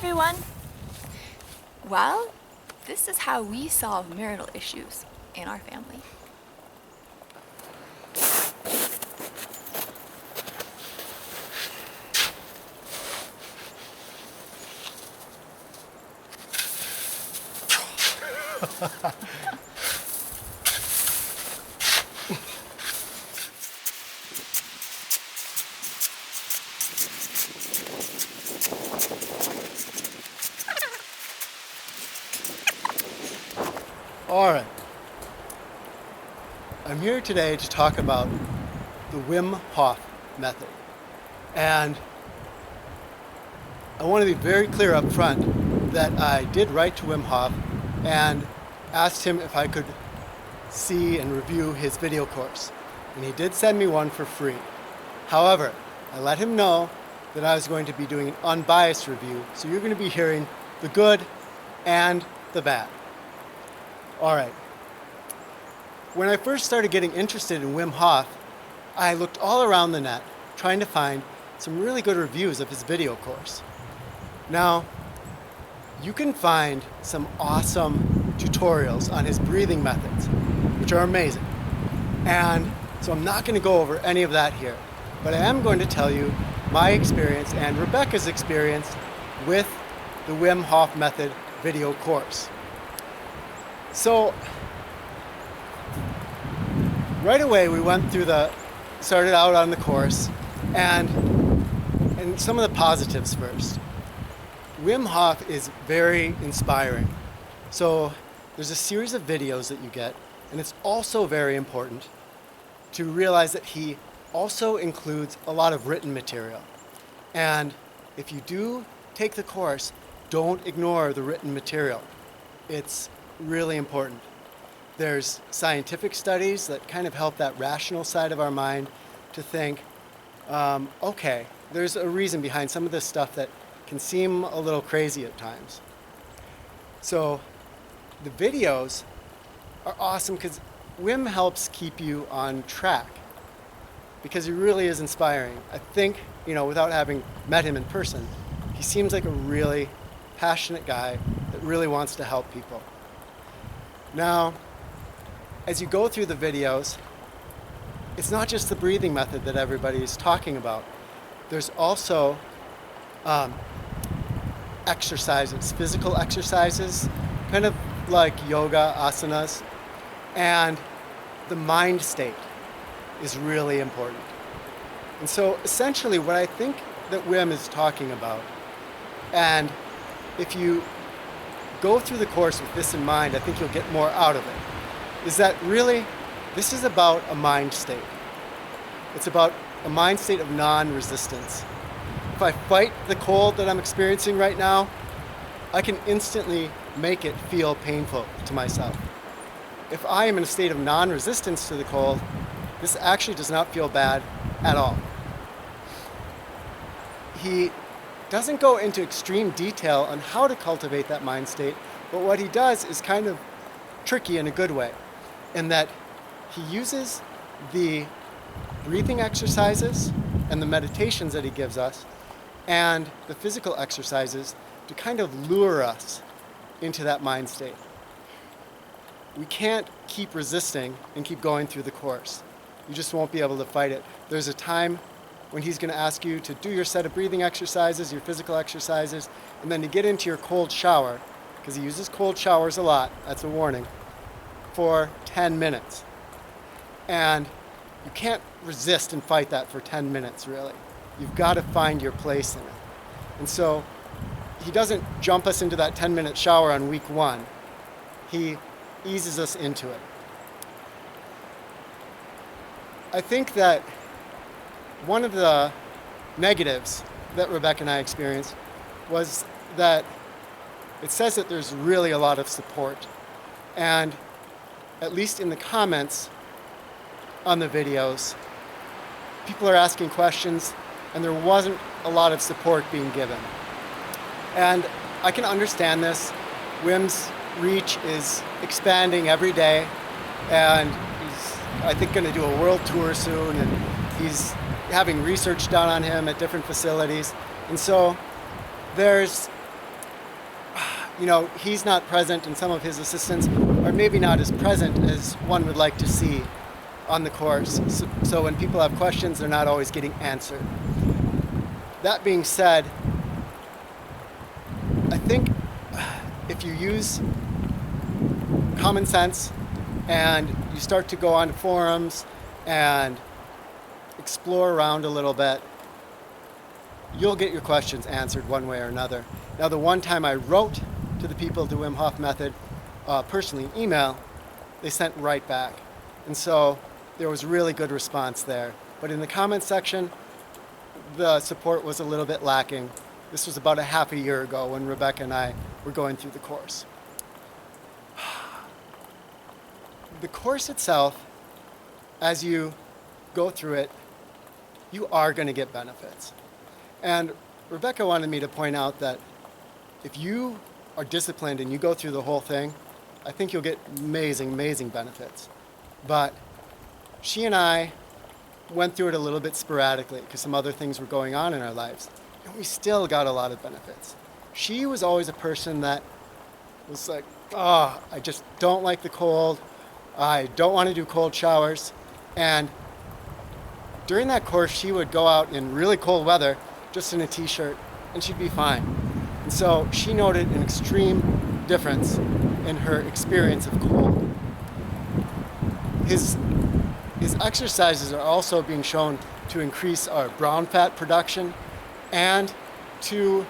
everyone! Well, this is how we solve marital issues in our family. All right. I'm here today to talk about the Wim Hof Method. And I want to be very clear up front that I did write to Wim Hof and asked him if I could see and review his video course. And he did send me one for free. However, I let him know that I was going to be doing an unbiased review, so you're going to be hearing the good and the bad. All right. When I first started getting interested in Wim Hof, I looked all around the net trying to find some really good reviews of his video course. Now, you can find some awesome tutorials on his breathing methods, which are amazing. And so I'm not going to go over any of that here, but I am going to tell you my experience and Rebecca's experience with the Wim Hof Method video course. So, right away we started out on the course, and some of the positives first. Wim Hof is very inspiring. So, there's a series of videos that you get, and it's also very important to realize that he also includes a lot of written material. And if you do take the course, don't ignore the written material. It's really important. There's scientific studies that kind of help that rational side of our mind to think, okay, there's a reason behind some of this stuff that can seem a little crazy at times. So the videos are awesome because Wim helps keep you on track because he really is inspiring. I think, without having met him in person, he seems like a really passionate guy that really wants to help people. Now, as you go through the videos, it's not just the breathing method that everybody is talking about. There's also exercises, physical exercises, kind of like yoga, asanas, and the mind state is really important. And so essentially what I think that Wim is talking about, and if you go through the course with this in mind, I think you'll get more out of it, is that really this is about a mind state. It's about a mind state of non-resistance. If I fight the cold that I'm experiencing right now, I can instantly make it feel painful to myself. If I am in a state of non-resistance to the cold, this actually does not feel bad at all. He doesn't go into extreme detail on how to cultivate that mind state, but what he does is kind of tricky in a good way, in that he uses the breathing exercises and the meditations that he gives us and the physical exercises to kind of lure us into that mind state. We can't keep resisting and keep going through the course. You just won't be able to fight it. There's a time when he's going to ask you to do your set of breathing exercises, your physical exercises, and then to get into your cold shower, because he uses cold showers a lot, that's a warning, for 10 minutes. And you can't resist and fight that for 10 minutes, really. You've got to find your place in it. And so he doesn't jump us into that 10-minute shower on week one. He eases us into it. I think that one of the negatives that Rebecca and I experienced was that it says that there's really a lot of support. And at least in the comments on the videos, people are asking questions and there wasn't a lot of support being given. And I can understand this. Wim's reach is expanding every day, and he's, I think, going to do a world tour soon, and he's having research done on him at different facilities. And so there's he's not present and some of his assistants are maybe not as present as one would like to see on the course. So when people have questions, they're not always getting answered. That being said, I think if you use common sense and you start to go on forums and explore around a little bit, you'll get your questions answered one way or another. Now, the one time I wrote to the people at the Wim Hof Method, personally in email, they sent right back. And so there was really good response there. But in the comments section, the support was a little bit lacking. This was about a half a year ago when Rebecca and I were going through the course. The course itself, as you go through it, you are going to get benefits. And Rebecca wanted me to point out that if you are disciplined and you go through the whole thing, I think you'll get amazing, amazing benefits. But she and I went through it a little bit sporadically because some other things were going on in our lives. And we still got a lot of benefits. She was always a person that was like, oh, I just don't like the cold. I don't want to do cold showers. And during that course, she would go out in really cold weather, just in a t-shirt, and she'd be fine. And so she noted an extreme difference in her experience of cold. His exercises are also being shown to increase our brown fat production and to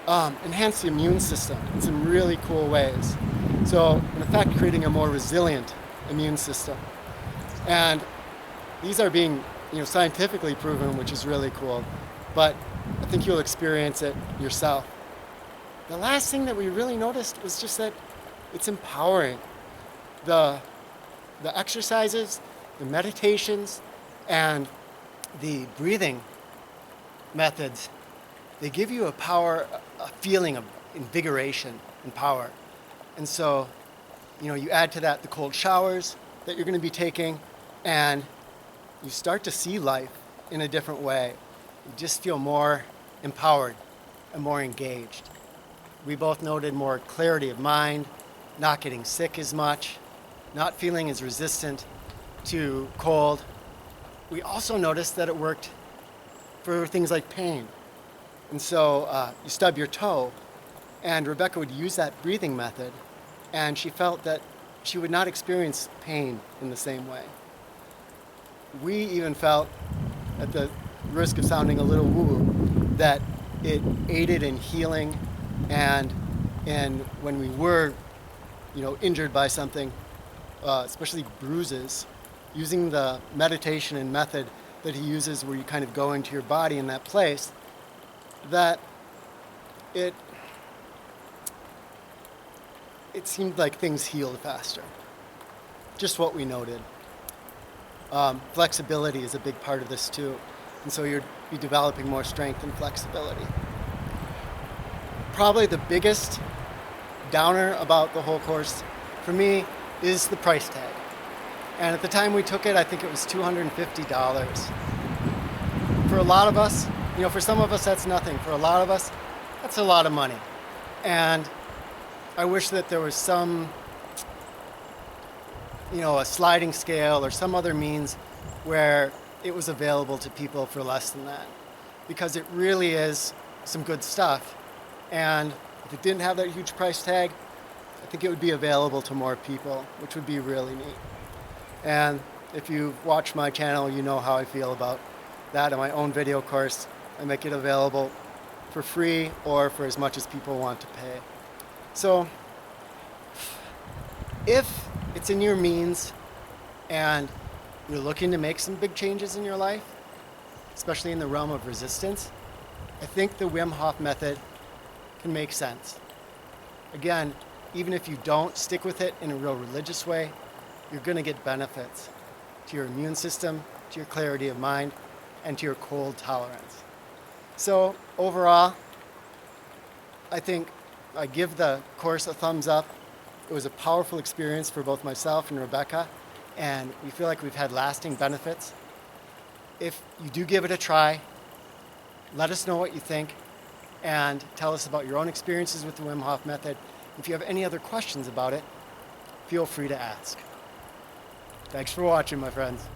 enhance the immune system in some really cool ways. So, in effect, creating a more resilient immune system. And these are being scientifically proven, which is really cool. But I think you'll experience it yourself. The last thing that we really noticed was just that it's empowering. The exercises, the meditations, and the breathing methods, they give you a feeling of invigoration and power. And so, you add to that the cold showers that you're going to be taking, and you start to see life in a different way. You just feel more empowered and more engaged. We both noted more clarity of mind, not getting sick as much, not feeling as resistant to cold. We also noticed that it worked for things like pain. And so you stub your toe, and Rebecca would use that breathing method, and she felt that she would not experience pain in the same way. We even felt, at the risk of sounding a little woo-woo, that it aided in healing and when we were, injured by something, especially bruises, using the meditation and method that he uses where you kind of go into your body in that place, that it seemed like things healed faster. Just what we noted. Flexibility is a big part of this too. And so you'll be developing more strength and flexibility. Probably the biggest downer about the whole course for me is the price tag. And at the time we took it, I think it was $250. For a lot of us, for some of us that's nothing. For a lot of us, that's a lot of money. And I wish that there was some, a sliding scale or some other means where it was available to people for less than that. Because it really is some good stuff. And if it didn't have that huge price tag, I think it would be available to more people, which would be really neat. And if you watch my channel, you know how I feel about that. In my own video course, I make it available for free or for as much as people want to pay. So if it's in your means and you're looking to make some big changes in your life, especially in the realm of resistance, I think the Wim Hof Method can make sense. Again, even if you don't stick with it in a real religious way, you're going to get benefits to your immune system, to your clarity of mind, and to your cold tolerance. So overall, I think I give the course a thumbs up. It was a powerful experience for both myself and Rebecca, and we feel like we've had lasting benefits. If you do give it a try, let us know what you think and tell us about your own experiences with the Wim Hof Method If you have any other questions about it, feel free to ask. Thanks for watching, my friends.